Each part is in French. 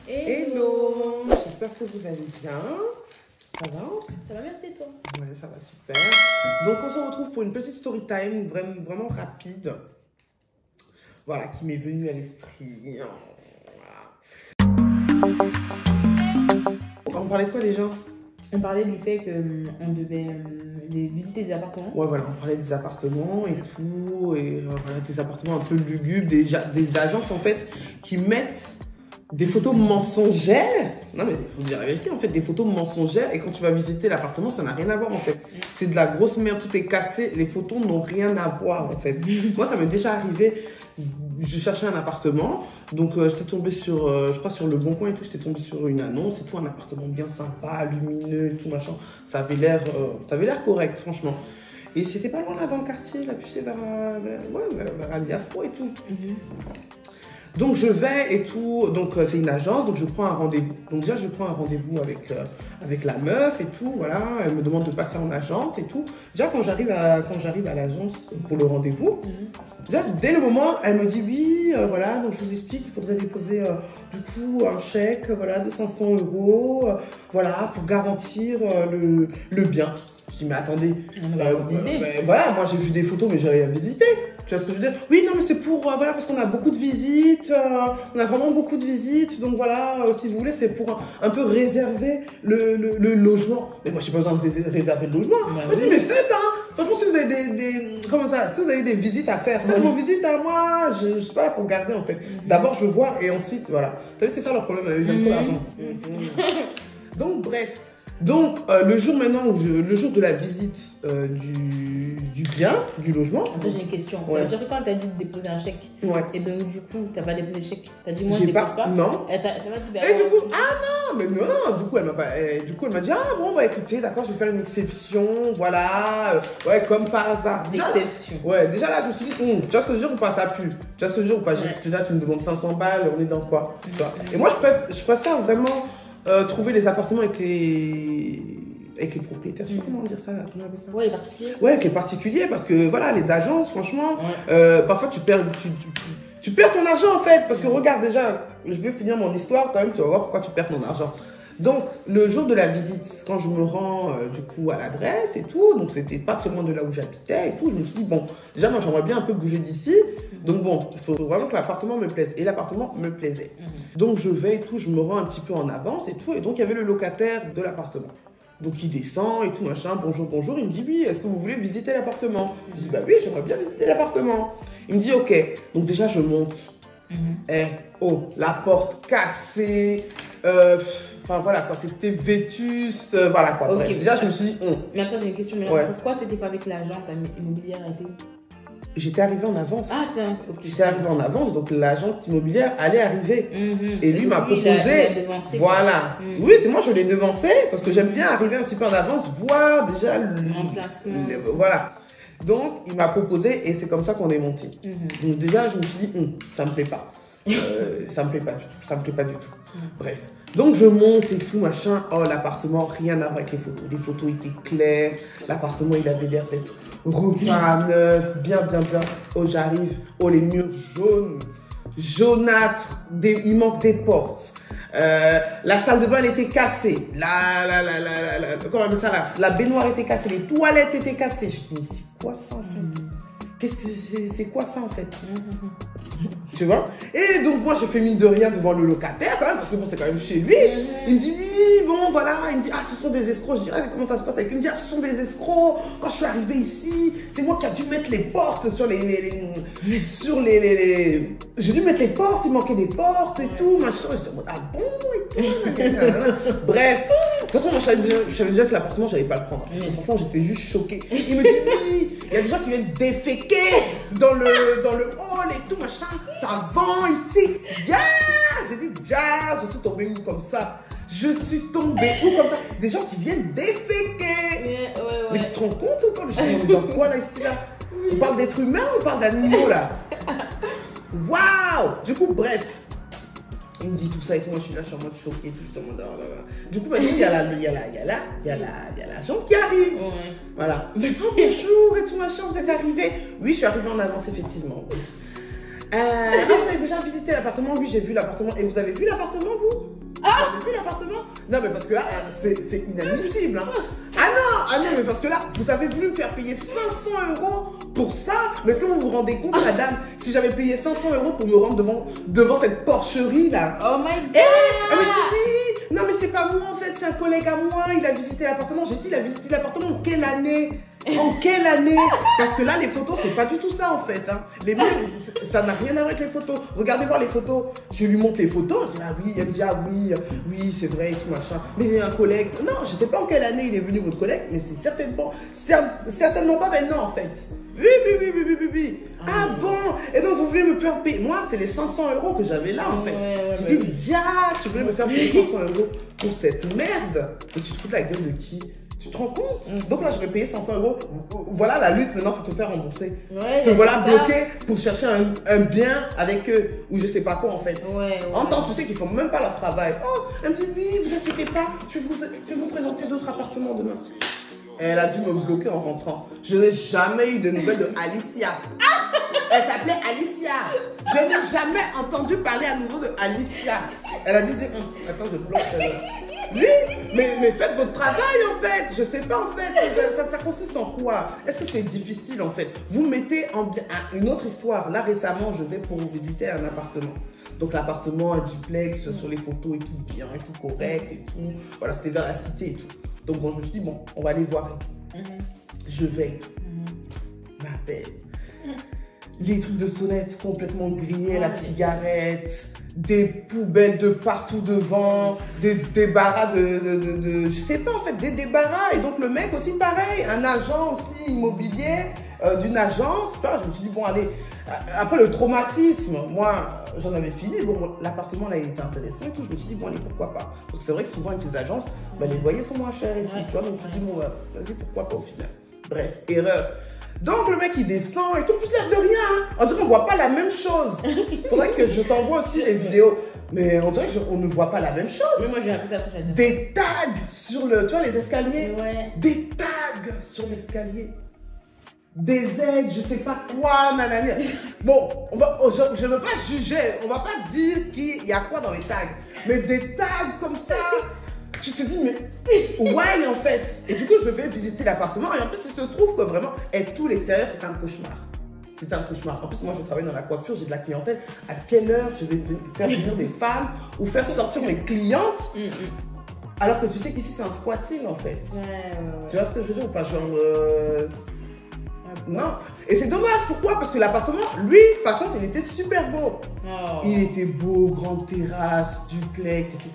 Hello, j'espère que vous allez bien. Ça va? Ça va, merci toi. Ouais, ça va super. Donc on se retrouve pour une petite story time vraiment rapide. Voilà, qui m'est venue à l'esprit. Voilà. On parlait de quoi déjà? On parlait du fait qu'on devait visiter des appartements. Ouais, voilà, on parlait des appartements et tout. Et voilà, des appartements un peu lugubres, des agences en fait qui mettent des photos mensongères. Non mais il faut dire la vérité, en fait, des photos mensongères. Et quand tu vas visiter l'appartement, ça n'a rien à voir en fait. C'est de la grosse merde, tout est cassé. Les photos n'ont rien à voir en fait. Moi, ça m'est déjà arrivé. Je cherchais un appartement, donc j'étais tombée sur, je crois sur Le Bon Coin et tout, j'étais tombée sur une annonce et tout, un appartement bien sympa, lumineux et tout machin. Ça avait l'air correct, franchement. Et c'était pas loin là dans le quartier, là tu sais, vers Aliafro et tout. Donc je vais et tout, donc c'est une agence, donc je prends un rendez-vous. Donc déjà je prends un rendez-vous avec la meuf et tout, voilà, elle me demande de passer en agence et tout. Déjà quand j'arrive à l'agence pour le rendez-vous, déjà dès le moment elle me dit oui, voilà, donc je vous explique, il faudrait déposer du coup un chèque, voilà, de 500 €, voilà, pour garantir le bien. Je dis mais attendez, voilà, moi j'ai vu des photos mais j'ai rien visité. Tu vois ce que je veux dire? Oui, non, mais c'est pour, voilà, parce qu'on a beaucoup de visites, on a vraiment beaucoup de visites, donc voilà, si vous voulez, c'est pour un peu réserver le logement. Mais moi, j'ai pas besoin de réserver le logement. Je dis, mais faites, hein! Franchement, si vous avez comment ça, si vous avez des visites à faire, faites vos visites à moi, je suis pas là pour garder, en fait. D'abord, je veux voir, et ensuite, voilà. T'as vu, c'est ça leur problème, ils aiment trop l'argent. Donc, bref. Donc, le jour maintenant, le jour de la visite du bien, du logement. Attends, j'ai une question. Ça veut dire que quand tu as dit de déposer un chèque, et donc du coup, tu n'as pas déposé le chèque, tu as dit moi je dépose pas. Non. Et t'as pas dit, et du coup, ah non, mais non, du coup, elle m'a dit, ah bon, bah écoutez, d'accord, je vais faire une exception, voilà, ouais, comme par hasard. Exception. Ouais, déjà là, je me suis dit, tu vois ce que je veux dire ou pas, ça pue. Tu vois ce que je veux dire ou pas, déjà, tu me demandes 500 balles, on est dans quoi, tu vois. Et moi, je préfère vraiment trouver les appartements avec les propriétaires, je sais pas comment dire ça, comment on appelle ça. Ouais, les particuliers. Ouais, avec les particuliers, parce que voilà, les agences, franchement, parfois tu perds ton argent en fait. Parce que regarde déjà, je vais finir mon histoire quand même, tu vas voir pourquoi tu perds ton argent. Donc, le jour de la visite, quand je me rends du coup à l'adresse et tout, donc c'était pas très loin de là où j'habitais et tout, je me suis dit, bon, déjà moi j'aimerais bien un peu bouger d'ici, donc bon, il faut vraiment que l'appartement me plaise. Et l'appartement me plaisait. Donc je vais et tout, je me rends un petit peu en avance et tout, et donc il y avait le locataire de l'appartement. Donc il descend et tout machin, bonjour, bonjour, il me dit oui, est-ce que vous voulez visiter l'appartement? Je dis bah oui, j'aimerais bien visiter l'appartement. Il me dit ok, donc déjà je monte. La porte cassée, enfin voilà quoi, c'était vétuste, voilà quoi. Okay. Bref, déjà je me suis dit Mais attends, j'ai une question, mais pourquoi tu n'étais pas avec l'agent immobilière à où? J'étais arrivée en avance. Ah, ok. J'étais arrivée en avance, donc l'agente immobilière allait arriver. Et lui m'a proposé. Il a devancé, voilà. Oui, c'est moi, je l'ai devancé parce que j'aime bien arriver un petit peu en avance, voir déjà voilà. Donc, il m'a proposé et c'est comme ça qu'on est monté. Donc, déjà, je me suis dit, ça me plaît pas. Ça me plaît pas du tout. Ça me plaît pas du tout. Bref. Donc, je monte et tout, machin. Oh, l'appartement, rien à voir avec les photos. Les photos étaient claires. L'appartement, il avait l'air d'être repeint, neuf, bien. Oh, j'arrive. Oh, les murs jaunes, jaunâtres. Il manque des portes. La salle de bain, elle était cassée. Comment on appelle ça là? La baignoire était cassée. Les toilettes étaient cassées. Je me dis, c'est quoi ça en fait? C'est quoi ça en fait? Tu vois? Et donc moi je fais mine de rien devant le locataire quand même, parce que bon c'est quand même chez lui. Il me dit oui, bon voilà, il me dit ah ce sont des escrocs. Je dis ah comment ça se passe avec lui? Il me dit ah ce sont des escrocs. Quand je suis arrivé ici, c'est moi qui a dû mettre les portes sur j'ai dû mettre les portes, il manquait des portes et tout, machin. J'étais en mode ah bon et tout. Bref, de toute façon moi je savais déjà que l'appartement j'allais pas le prendre. Franchement j'étais juste choquée. Il me dit oui, il y a des gens qui viennent déféquer dans le hall et tout machin. Ça vend ici. J'ai dit, je suis tombée où comme ça? Je suis tombée où comme ça? Des gens qui viennent déféquer. Mais tu te rends compte ou pas? Je suis dans quoi là, ici, là? On parle d'êtres humains ou on parle d'animaux là? Waouh! Du coup, bref. Il me dit tout ça et tout, moi je suis là, je suis en mode choqué, tout, je suis en mode Du coup, il y a l'agent qui arrive. Voilà. Mais bonjour et tout machin, vous êtes arrivé? Oui, je suis arrivée en avance, effectivement. Vous avez déjà visité l'appartement? Oui, j'ai vu l'appartement. Et vous avez vu l'appartement, vous? Vous avez vu l'appartement? Non, mais parce que là, c'est inadmissible. Hein. Ah non, mais parce que là, vous avez voulu me faire payer 500 € pour ça. Mais est-ce que vous vous rendez compte, madame, si j'avais payé 500 € pour me rendre devant cette porcherie là? Oh my god! Elle me dit oui. Non, mais c'est pas moi en fait, c'est un collègue à moi. Il a visité l'appartement. J'ai dit, il a visité l'appartement en quelle année? En quelle année? Parce que là, les photos, c'est pas du tout ça en fait. Hein. Les mecs, ça n'a rien à voir avec les photos. Regardez voir les photos. Je lui montre les photos. Je dis, ah oui, elle me dit, ah oui, oui, c'est vrai, et tout machin. Mais un collègue. Non, je sais pas en quelle année il est venu, votre collègue, mais c'est certainement pas maintenant en fait. Oui. Ah bon? Et donc vous voulez me faire payer? Moi, c'est les 500 € que j'avais là en fait. J'ai dit, dia, tu voulais me faire payer 500 € pour cette merde? Et tu te fous de la gueule de qui? Tu te rends compte? Donc là, je vais payer 500 €. Voilà la lutte maintenant pour te faire rembourser. Te voilà bloqué pour chercher un bien avec eux ou je sais pas quoi en fait. En temps, tu sais qu'ils font même pas leur travail. Oh, elle me dit oui, vous inquiétez pas, je vais vous présenter d'autres appartements demain. Elle a dû me bloquer en rentrant. Je n'ai jamais eu de nouvelles de Alicia. Elle s'appelait Alicia. Je n'ai jamais entendu parler à nouveau de Alicia. Elle a dit, attends, je bloque celle-là. Oui, mais faites votre travail en fait. Je sais pas en fait. Ça consiste en quoi? Est-ce que c'est difficile en fait? Vous mettez en une autre histoire. Là récemment, je vais pour visiter un appartement. Donc l'appartement, un duplex sur les photos et tout bien, et tout correct et tout. Voilà, c'était vers la cité et tout. Donc bon, je me suis dit, bon, on va aller voir. Je vais. M'appelle. Les trucs de sonnette complètement grillés, la cigarette, des poubelles de partout devant, des débarras je sais pas en fait, des débarras. Et donc le mec aussi pareil, un agent aussi immobilier d'une agence. Enfin, je me suis dit, bon allez, après le traumatisme, moi j'en avais fini. Bon, l'appartement là il était intéressant et tout. Je me suis dit, bon allez, pourquoi pas. Parce que c'est vrai que souvent avec les agences, bah, les loyers sont moins chers et tout. Tu vois, donc je me suis dit, bon, vas-y, pourquoi pas au final. Bref, erreur. Donc le mec il descend et tout, plus l'air de rien. Hein. On dirait qu'on voit pas la même chose. Faudrait que je t'envoie aussi les vidéos. Mais on dirait qu'on ne voit pas la même chose. Mais moi j'ai appris ça après. Des tags sur le, tu vois, les escaliers. Des tags sur l'escalier. Des aides, je sais pas quoi, nanana. Bon, je ne veux pas juger. On va pas dire qu'il y a quoi dans les tags. Mais des tags comme ça. Tu te dis, mais why en fait? Et du coup, je vais visiter l'appartement et en plus, il se trouve que vraiment, et tout l'extérieur, c'est un cauchemar. C'est un cauchemar. En plus, moi, je travaille dans la coiffure, j'ai de la clientèle. À quelle heure je vais faire venir des femmes ou faire sortir mes clientes? Alors que tu sais qu'ici, c'est un squatting en fait. Tu vois ce que je veux dire ou pas? Genre. Non. Et c'est dommage. Pourquoi? Parce que l'appartement, lui, par contre, il était super beau. Il était beau, grande terrasse, duplex et tout.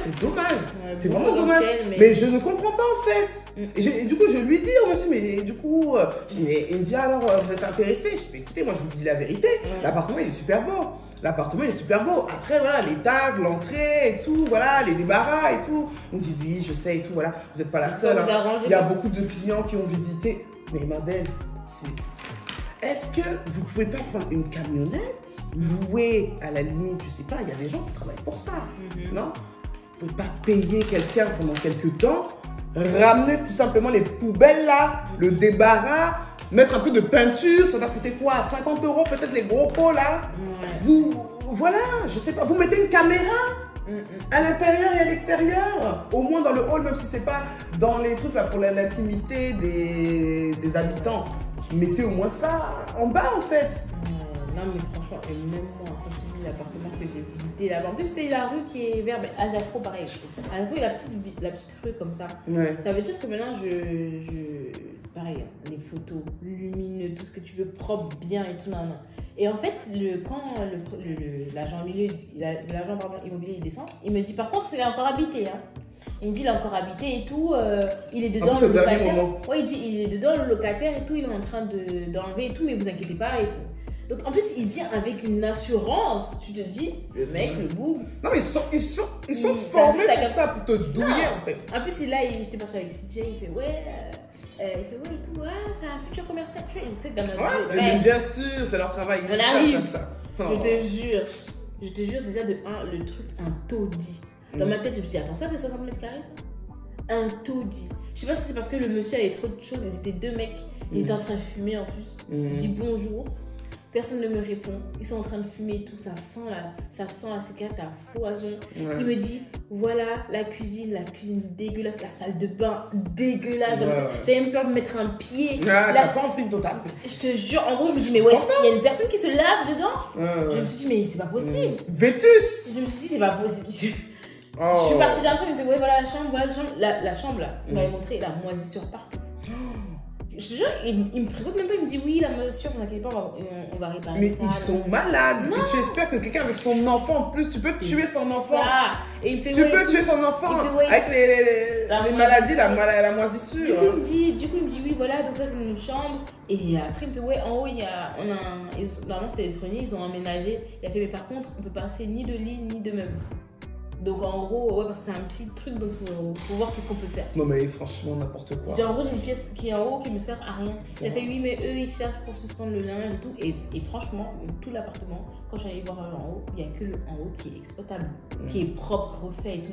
C'est dommage. C'est vraiment dommage. Mais je ne comprends pas en fait. Et du coup, je lui dis au monsieur, mais du coup, il me dit alors, vous êtes intéressé? Je dis, écoutez, moi je vous dis la vérité. L'appartement, il est super beau. L'appartement, il est super beau. Après, voilà, les tags, l'entrée et tout, voilà, les débarras et tout. On me dit, oui, je sais et tout, voilà. Vous n'êtes pas la seule. Hein. Il y a beaucoup de clients qui ont visité. Mais ma belle, est-ce que vous pouvez pas prendre une camionnette, louer à la limite, je sais pas, il y a des gens qui travaillent pour ça, non? Vous pouvez pas payer quelqu'un pendant quelques temps, ramener tout simplement les poubelles là, le débarras, mettre un peu de peinture, ça va coûter quoi? 50 € peut-être les gros pots là. Vous, voilà, je sais pas, vous mettez une caméra à l'intérieur et à l'extérieur, au moins dans le hall, même si c'est pas dans les trucs là pour l'intimité des habitants. Mettez au moins ça en bas en fait. Non mais franchement, et même moi, quand je te dis l'appartement que j'ai visité là-bas, en plus c'était la rue qui est vers Ajacro pareil. Ajacro il y a la petite rue comme ça. Ça veut dire que maintenant pareil, les photos, lumineux, tout ce que tu veux, propre, bien et tout, non. Et en fait, quand l'agent immobilier il descend, il me dit par contre c'est encore habité. Hein. Il me dit il a encore habité et tout, il est dedans le locataire. Ouais, il dit il est dedans le locataire et tout, il est en train d'enlever et tout, mais vous inquiétez pas et tout. Donc en plus il vient avec une assurance, tu te dis, le mec, le boum. Non mais ils sont formés pour ça, pour te douiller en fait. En plus là, j'étais partie avec CJ, il fait ouais. Il fait ouais et tout, c'est un futur commercial. Tu sais, dans notre mais bien sûr, c'est leur travail. On arrive. Je te jure déjà de le truc, un taudis. Dans ma tête, je me suis dit, attends, ça c'est 60 mètres carrés ça? Un taudis. Je sais pas si c'est parce que le monsieur avait trop de choses, ils étaient deux mecs, ils étaient en train de fumer en plus. Je dis bonjour. Personne ne me répond. Ils sont en train de fumer et tout. Ça sent la cigarette à foison. Ouais. Il me dit, voilà la cuisine dégueulasse, la salle de bain dégueulasse. J'avais même peur de mettre un pied. Là, ça en film total. Je te jure, en gros, je me dis, mais ouais, il y a une personne qui se lave dedans. Je me suis dit, mais c'est pas possible. Vétus. Je me suis dit, c'est pas possible. Je suis partie de la chambre, il me fait, ouais, voilà la chambre, la chambre là. Il m'avait montré la moisissure partout. Je te jure, il me présente même pas, il me dit oui, la moisissure, vous inquiétez pas, on va réparer mais ça. Mais ils sont malades. Et tu espères que quelqu'un avec son enfant en plus, tu peux tuer son enfant. Et il me fait, tu peux tuer son enfant avec les maladies, la moisissure. Du coup, il me dit oui, voilà, donc là c'est une chambre. Et après, il me fait, ouais, en haut, normalement c'était les greniers, ils ont aménagé. Il a fait, mais par contre, on peut passer ni de lit, ni de meubles. Donc en gros, ouais, parce que c'est un petit truc, donc faut voir qu'est-ce qu'on peut faire. Non mais franchement, n'importe quoi. En gros, j'ai une pièce qui est en haut qui me sert à rien. Il a fait oui, mais eux ils cherchent pour suspendre le linge et tout. Et franchement, tout l'appartement, quand j'allais voir en haut, il n'y a que le en haut qui est exploitable, qui est propre, refait et tout.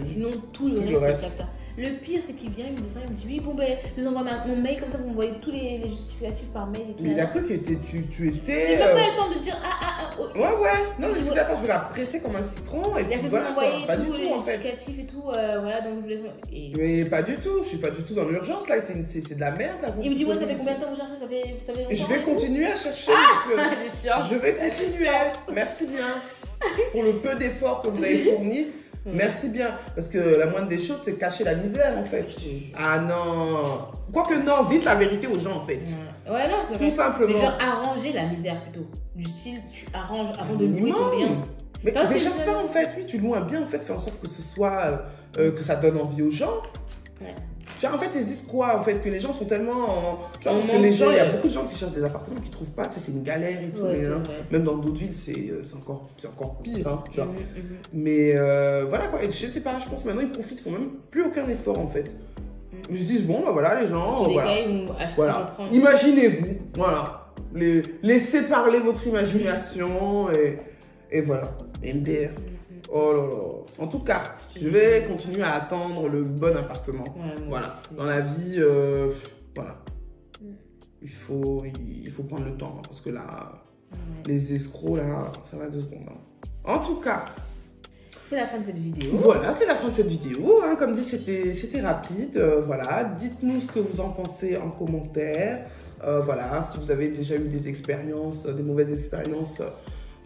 Sinon, tout le reste c'est cata. Le pire, c'est qu'il vient, il me dit ça, il me dit oui, bon ben, je vous envoie mon mail, comme ça vous m'envoyez tous les justificatifs par mail et tout. Mais il a cru que tu étais. J'ai même pas eu le temps de dire Ouais. Non, je suis d'accord, je vais la presser comme un citron. Et il a fait voilà, m'envoyer tous les justificatifs et tout, voilà, donc je vous laisse. Mais pas du tout, je suis pas du tout dans l'urgence là, c'est de la merde là. Il me dit, ouais, ça fait combien de temps que vous cherchez, ça fait longtemps. Je vais continuer à chercher. Je vais continuer. Merci bien pour le peu d'efforts que vous avez fournis. Merci bien, parce que la moindre des choses, c'est cacher la misère en fait. Ah non. Quoique non, dites la vérité aux gens en fait. Ouais, non, c'est vrai. Tout simplement. Mais genre arranger la misère plutôt. Du style, tu arranges avant de louer ton bien. Mais déjà ça en fait, oui, tu loues un bien en fait, fais en sorte que ce soit, que ça donne envie aux gens. Ouais. Tu vois, en fait, ils se disent quoi en fait, que les gens sont tellement. Tu vois, parce que les gens, il y a beaucoup de gens qui cherchent des appartements qui ne trouvent pas, tu sais, c'est une galère et tout. Ouais, même dans d'autres villes, c'est encore pire, hein, tu vois. Mais voilà quoi, et je sais pas, je pense maintenant ils profitent, ils font même plus aucun effort en fait. Ils se disent, bon, bah voilà, les gens, voilà. Imaginez-vous, voilà. Laissez parler votre imagination et voilà. MDR. Oh là là. En tout cas, je vais continuer à attendre le bon appartement. Voilà. Dans la vie, voilà. Il faut prendre le temps. Parce que là, les escrocs, là, ça va 2 secondes. En tout cas. C'est la fin de cette vidéo. Voilà, c'est la fin de cette vidéo. Hein. Comme dit, c'était rapide. Voilà. Dites-nous ce que vous en pensez en commentaire. Voilà. Si vous avez déjà eu des expériences, des mauvaises expériences.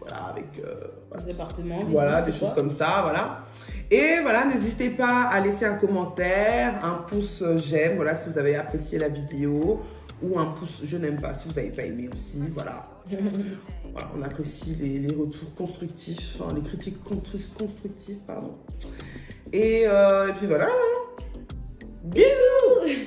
Voilà, avec des appartements, voilà, des choses comme ça, voilà. Et voilà, n'hésitez pas à laisser un commentaire, un pouce j'aime, voilà, si vous avez apprécié la vidéo, ou un pouce je n'aime pas si vous n'avez pas aimé aussi, voilà. Voilà, on apprécie les retours constructifs, enfin, les critiques constructives, pardon. Et puis voilà. Bisous.